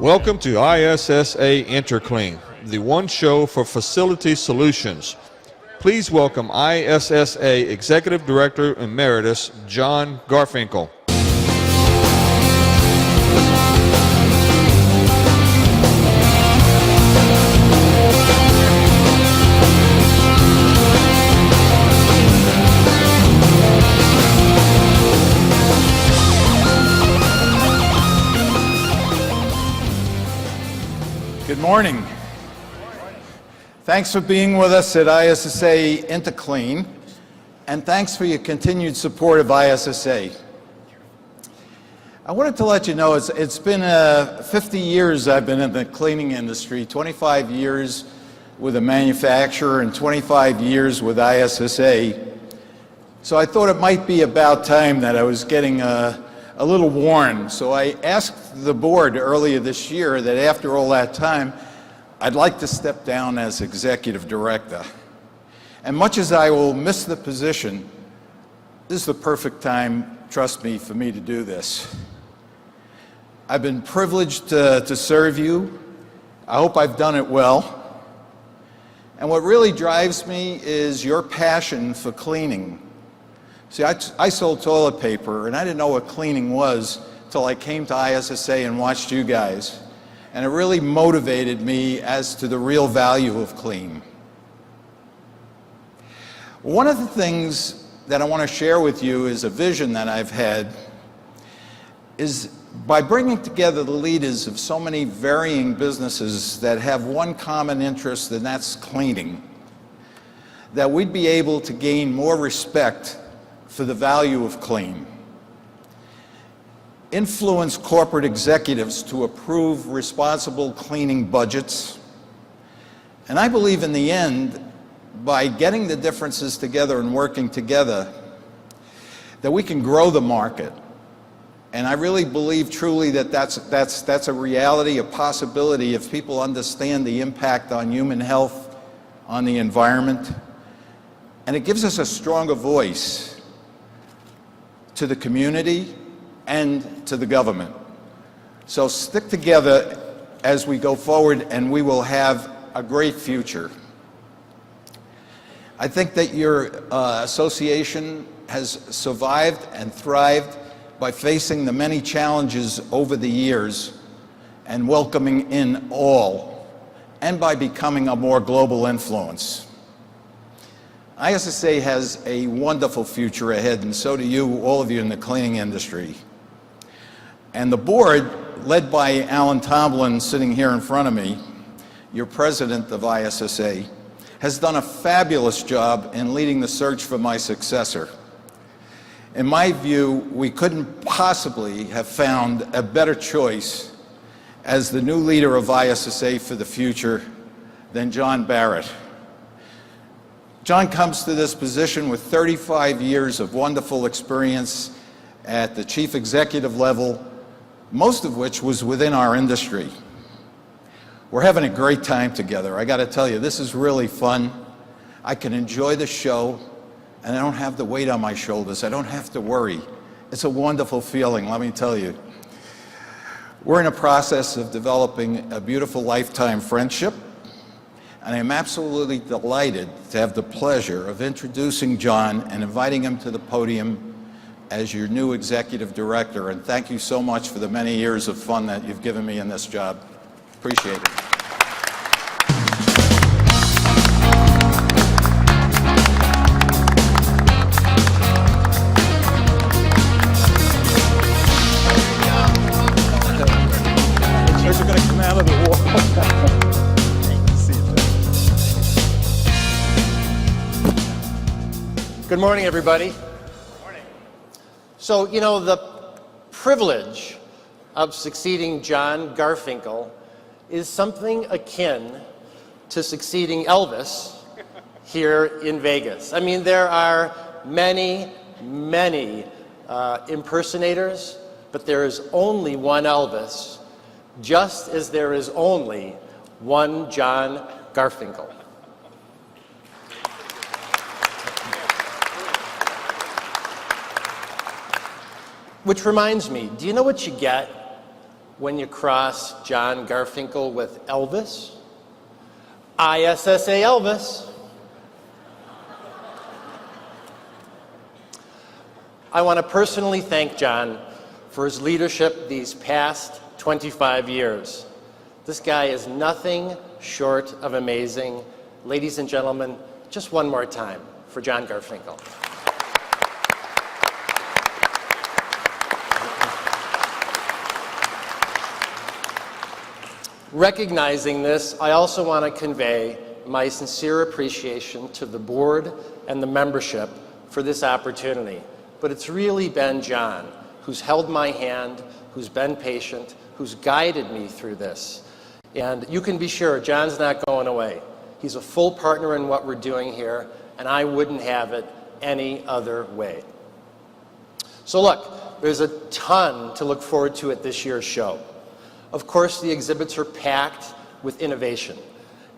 Welcome to ISSA INTERCLEAN, the one show for facility solutions. Please welcome ISSA Executive Director Emeritus John Garfinkel. Good morning. Thanks for being with us at ISSA INTERCLEAN, and thanks for your continued support of ISSA. I wanted to let you know it's been 50 years I've been in the cleaning industry, 25 years with a manufacturer and 25 years with ISSA. So I thought it might be about time that I was getting a little worn. So I asked the board earlier this year that after all that time, I'd like to step down as executive director. And much as I will miss the position, this is the perfect time, trust me, for me to do this. I've been privileged to serve you. I hope I've done it well. And what really drives me is your passion for cleaning. See, I sold toilet paper, and I didn't know what cleaning was until I came to ISSA and watched you guys. And it really motivated me as to the real value of clean. One of the things that I want to share with you is a vision that I've had is by bringing together the leaders of so many varying businesses that have one common interest, and that's cleaning, that we'd be able to gain more respect for the value of clean, influence corporate executives to approve responsible cleaning budgets, and I believe in the end, by getting the differences together and working together, that we can grow the market. And I really believe truly that that's a reality, a possibility if people understand the impact on human health, on the environment, and it gives us a stronger voice to the community and to the government. So stick together as we go forward, and we will have a great future. I think that your association has survived and thrived by facing the many challenges over the years and welcoming in all, and by becoming a more global influence. ISSA has a wonderful future ahead, and so do you, all of you in the cleaning industry. And the board, led by Alan Tomlin, sitting here in front of me, your president of ISSA, has done a fabulous job in leading the search for my successor. In my view, we couldn't possibly have found a better choice as the new leader of ISSA for the future than John Barrett. John comes to this position with 35 years of wonderful experience at the chief executive level, most of which was within our industry. We're having a great time together. I got to tell you, this is really fun. I can enjoy the show, and I don't have the weight on my shoulders. I don't have to worry. It's a wonderful feeling, let me tell you. We're in a process of developing a beautiful lifetime friendship, and I'm absolutely delighted to have the pleasure of introducing John and inviting him to the podium as your new executive director. And thank you so much for the many years of fun that you've given me in this job. Appreciate it. Chairs are going to come out of the wall. Good morning, everybody. Good morning. So, you know, the privilege of succeeding John Garfinkel is something akin to succeeding Elvis here in Vegas. I mean, there are many impersonators, but there is only one Elvis, just as there is only one John Garfinkel. Which reminds me, do you know what you get when you cross John Garfinkel with Elvis, ISSA Elvis. I want to personally thank John for his leadership these past 25 years. This guy is nothing short of amazing. Ladies and gentlemen, just one more time for John Garfinkel. Recognizing this, I also want to convey my sincere appreciation to the board and the membership for this opportunity. But it's really been John who's held my hand, who's been patient, who's guided me through this. And you can be sure John's not going away. He's a full partner in what we're doing here, and I wouldn't have it any other way. So look, there's a ton to look forward to at this year's show. Of course, the exhibits are packed with innovation,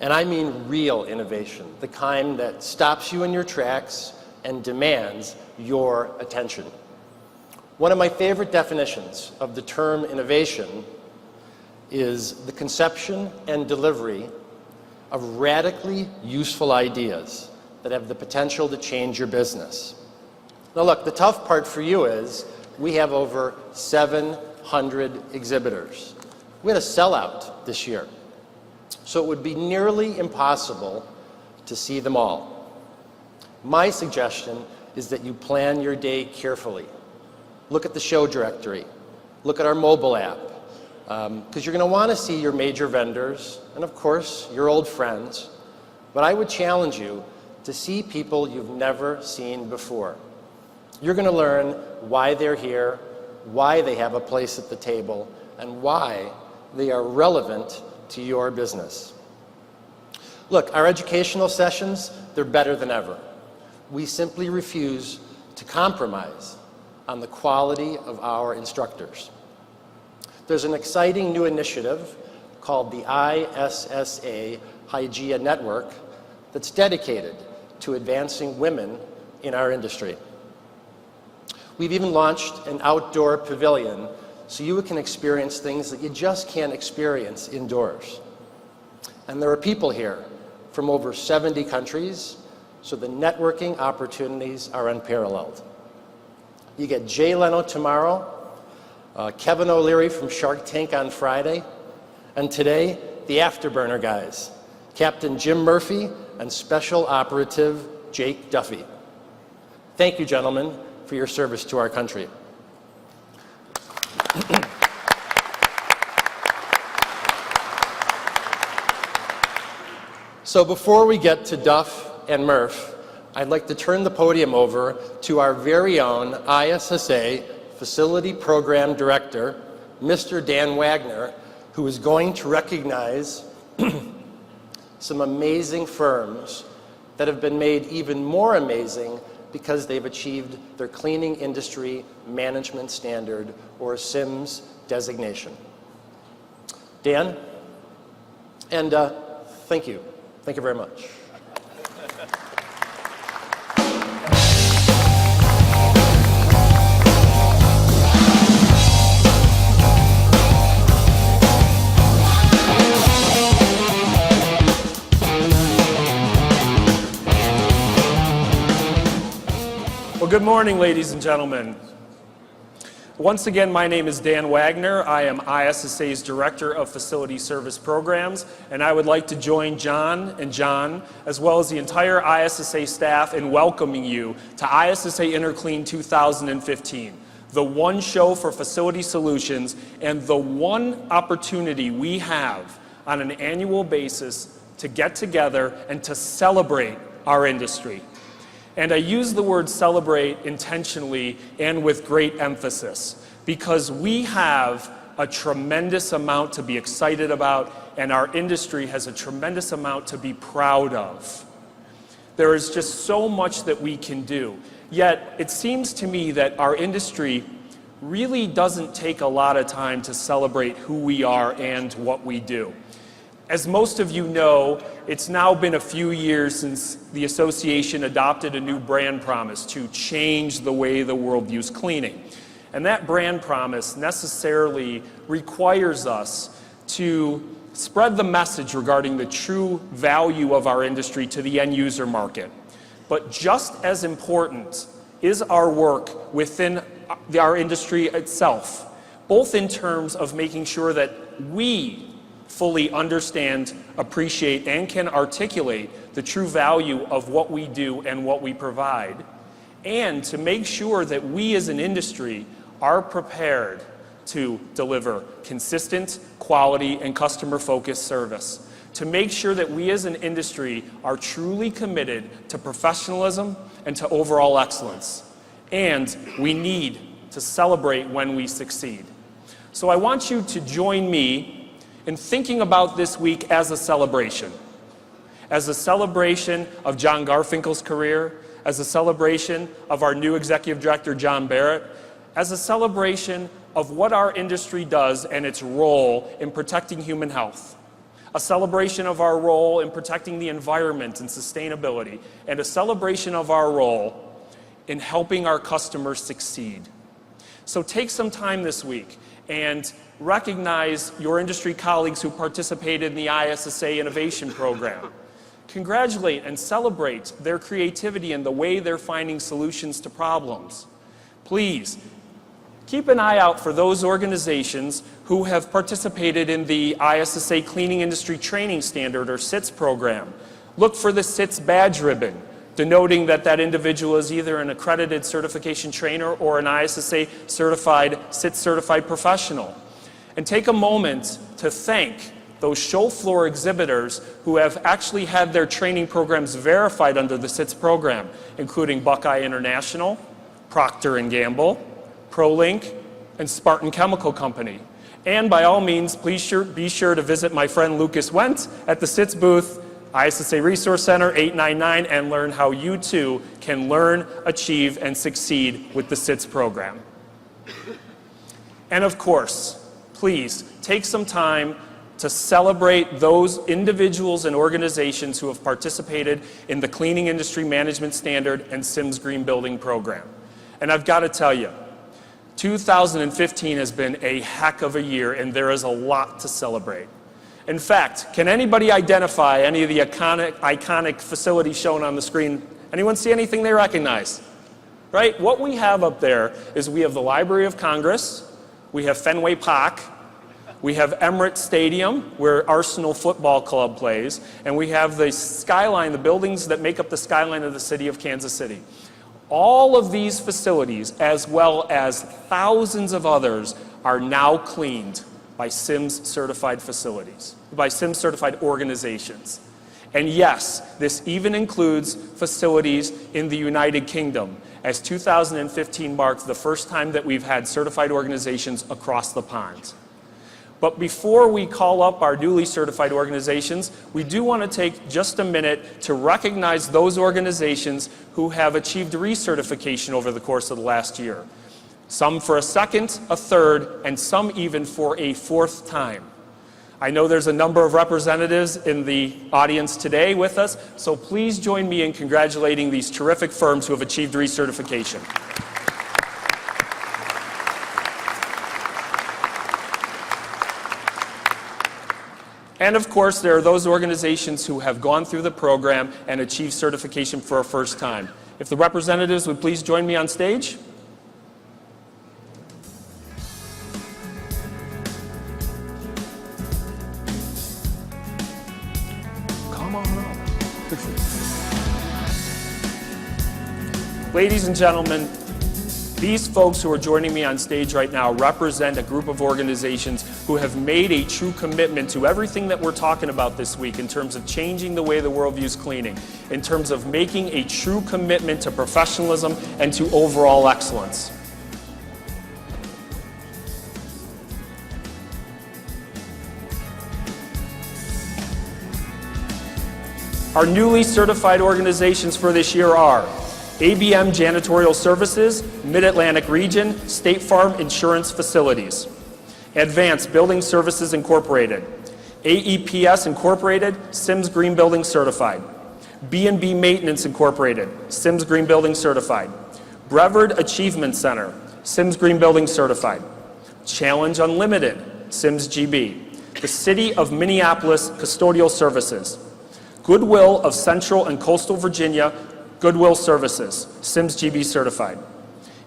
and I mean real innovation, the kind that stops you in your tracks and demands your attention. One of my favorite definitions of the term innovation is the conception and delivery of radically useful ideas that have the potential to change your business. Now look, the tough part for you is we have over 700 exhibitors. We had a sellout this year, so it would be nearly impossible to see them all. My suggestion is that you plan your day carefully. Look at the show directory. Look at our mobile app, because you're going to want to see your major vendors and, of course, your old friends. But I would challenge you to see people you've never seen before. You're going to learn why they're here, why they have a place at the table, and why they are relevant to your business. Look, our educational sessions, they're better than ever. We simply refuse to compromise on the quality of our instructors. There's an exciting new initiative called the ISSA Hygeia Network that's dedicated to advancing women in our industry. We've even launched an outdoor pavilion so you can experience things that you just can't experience indoors. And there are people here from over 70 countries, so the networking opportunities are unparalleled. You get Jay Leno tomorrow, Kevin O'Leary from Shark Tank on Friday, and today, the Afterburner guys, Captain Jim Murphy and Special Operative Jake Duffy. Thank you, gentlemen, for your service to our country. So before we get to Duff and Murph, I'd like to turn the podium over to our very own ISSA Facility Program Director, Mr. Dan Wagner, who is going to recognize some amazing firms that have been made even more amazing because they've achieved their Cleaning Industry Management Standard, or Cims, designation. Dan, and thank you. Thank you very much. Well, good morning, ladies and gentlemen. Once again, my name is Dan Wagner. I am ISSA's Director of Facility Service Programs, and I would like to join John and John, as well as the entire ISSA staff, in welcoming you to ISSA INTERCLEAN 2015, the one show for facility solutions and the one opportunity we have on an annual basis to get together and to celebrate our industry. And I use the word celebrate intentionally and with great emphasis because we have a tremendous amount to be excited about, and our industry has a tremendous amount to be proud of. There is just so much that we can do. Yet it seems to me that our industry really doesn't take a lot of time to celebrate who we are and what we do. As most of you know, it's now been a few years since the association adopted a new brand promise to change the way the world views cleaning. And that brand promise necessarily requires us to spread the message regarding the true value of our industry to the end user market. But just as important is our work within our industry itself, both in terms of making sure that we fully understand, appreciate, and can articulate the true value of what we do and what we provide, and to make sure that we as an industry are prepared to deliver consistent, quality, and customer-focused service. To make sure that we as an industry are truly committed to professionalism and to overall excellence. And we need to celebrate when we succeed. So I want you to join me in thinking about this week as a celebration. As a celebration of John Garfinkel's career, as a celebration of our new Executive Director, John Barrett, as a celebration of what our industry does and its role in protecting human health, a celebration of our role in protecting the environment and sustainability, and a celebration of our role in helping our customers succeed. So take some time this week and recognize your industry colleagues who participated in the ISSA Innovation Program. Congratulate and celebrate their creativity and the way they're finding solutions to problems. Please, keep an eye out for those organizations who have participated in the ISSA Cleaning Industry Training Standard, or CITS program. Look for the CITS badge ribbon, denoting that that individual is either an accredited certification trainer or an ISSA certified, CITS certified professional. And take a moment to thank those show floor exhibitors who have actually had their training programs verified under the CITS program, including Buckeye International, Procter & Gamble, ProLink, and Spartan Chemical Company. And by all means, please be sure to visit my friend Lucas Wendt at the CITS booth, ISSA Resource Center 899, and learn how you too can learn, achieve, and succeed with the CITS program. And of course, please take some time to celebrate those individuals and organizations who have participated in the Cleaning Industry Management Standard and Cims Green Building Program. And I've got to tell you, 2015 has been a heck of a year, and there is a lot to celebrate. In fact, can anybody identify any of the iconic facilities shown on the screen? Anyone see anything they recognize? Right? What we have up there is we have the Library of Congress, we have Fenway Park, we have Emirates Stadium, where Arsenal Football Club plays, and we have the skyline, the buildings that make up the skyline of the city of Kansas City. All of these facilities, as well as thousands of others, are now cleaned by Cims certified facilities, by Cims certified organizations. And yes, this even includes facilities in the United Kingdom, as 2015 marked the first time that we've had certified organizations across the pond. But before we call up our newly certified organizations, we do want to take just a minute to recognize those organizations who have achieved recertification over the course of the last year. Some for a second, a third, and some even for a fourth time. I know there's a number of representatives in the audience today with us, so please join me in congratulating these terrific firms who have achieved recertification. And of course, there are those organizations who have gone through the program and achieved certification for a first time. If the representatives would please join me on stage. Come on up. Ladies and gentlemen, these folks who are joining me on stage right now represent a group of organizations who have made a true commitment to everything that we're talking about this week in terms of changing the way the world views cleaning, in terms of making a true commitment to professionalism and to overall excellence. Our newly certified organizations for this year are ABM Janitorial Services, Mid-Atlantic Region, State Farm Insurance Facilities. Advanced Building Services Incorporated. AEPS Incorporated, Cims Green Building Certified. B&B Maintenance Incorporated, Cims Green Building Certified. Brevard Achievement Center, Cims Green Building Certified. Challenge Unlimited, Cims GB. The City of Minneapolis Custodial Services. Goodwill of Central and Coastal Virginia Goodwill Services, Cims GB Certified.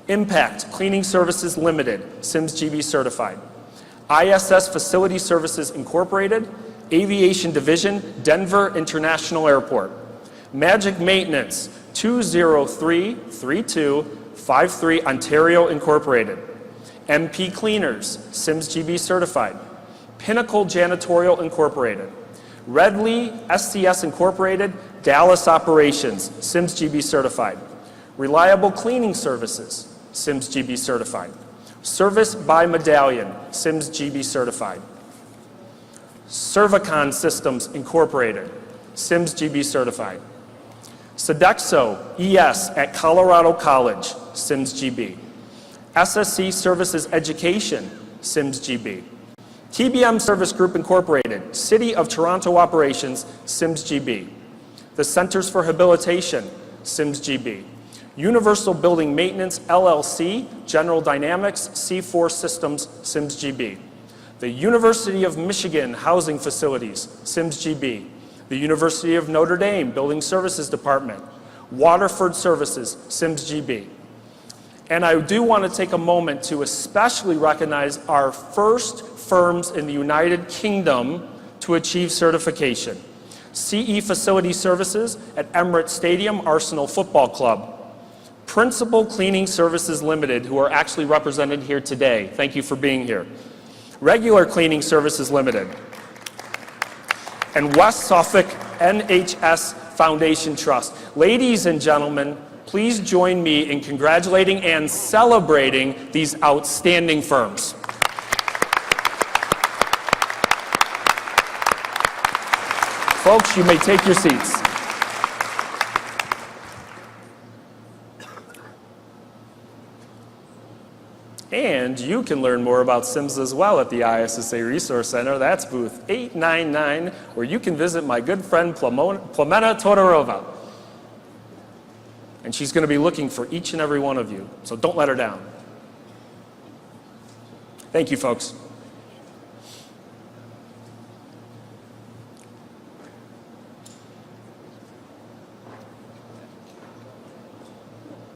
Impact Cleaning Services Limited, Cims GB Certified. ISS Facility Services Incorporated, Aviation Division, Denver International Airport. Magic Maintenance, 2033253, Ontario Incorporated. MP Cleaners, Cims GB Certified. Pinnacle Janitorial Incorporated. Redley SCS Incorporated, Dallas Operations, Cims GB Certified. Reliable Cleaning Services, Cims GB Certified. Service by Medallion, Cims GB Certified. Cervicon Systems Incorporated, Cims GB Certified. Sodexo ES at Colorado College, Cims GB. SSC Services Education, Cims GB. TBM Service Group Incorporated, City of Toronto Operations, Cims GB. The Centers for Habilitation, Cims GB. Universal Building Maintenance LLC, General Dynamics, C4 Systems, Cims GB. The University of Michigan Housing Facilities, Cims GB. The University of Notre Dame Building Services Department. Waterford Services, Cims GB. And I do want to take a moment to especially recognize our first firms in the United Kingdom to achieve certification. CE Facility Services at Emirates Stadium Arsenal Football Club. Principal Cleaning Services Limited, who are actually represented here today. Thank you for being here. Regular Cleaning Services Limited. And West Suffolk NHS Foundation Trust. Ladies and gentlemen, please join me in congratulating and celebrating these outstanding firms. Folks, you may take your seats. And you can learn more about Cims as well at the ISSA Resource Center. That's booth 899, where you can visit my good friend Plamena Todorova. And she's going to be looking for each and every one of you, so don't let her down. Thank you, folks.